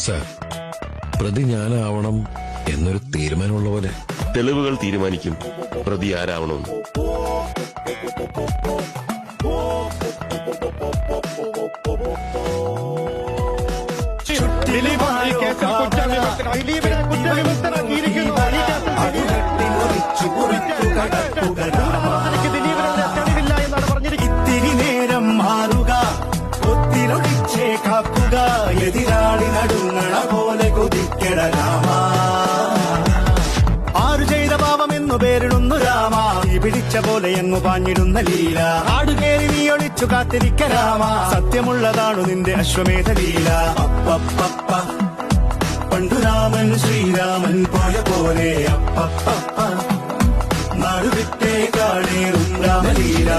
Sir, പ്രതി ഞാനാവണം എന്നൊരു തീരുമാനമുള്ള പോലെ. തെളിവുകൾ തീരുമാനിക്കും പ്രതി ആരാവണമെന്ന്. ഇത്തിരി നേരം മാറുക, ഒത്തിരൊഴിച്ചേ കാക്കുക, എതിരാളി നടുങ്ങണ പോലെ കൊതിക്കട രാമ. ആരു ചെയ്ത പാപമെന്നു പേരിടുന്നു രാമ, ഈ പിടിച്ച പോലെ എങ്ങു പാഞ്ഞിടുന്ന ലീല. ആടുകേറി നീ ഒളിച്ചു കാത്തിരിക്ക രാമ, സത്യമുള്ളതാണു നിന്റെ അശ്വമേധ ലീല. അപ്പപ്പ പണ്ടു രാമൻ ശ്രീരാമൻ പോയ പോലെ അപ്പപ്പ നടുവിട്ടേ കാണേറും രാമലീല.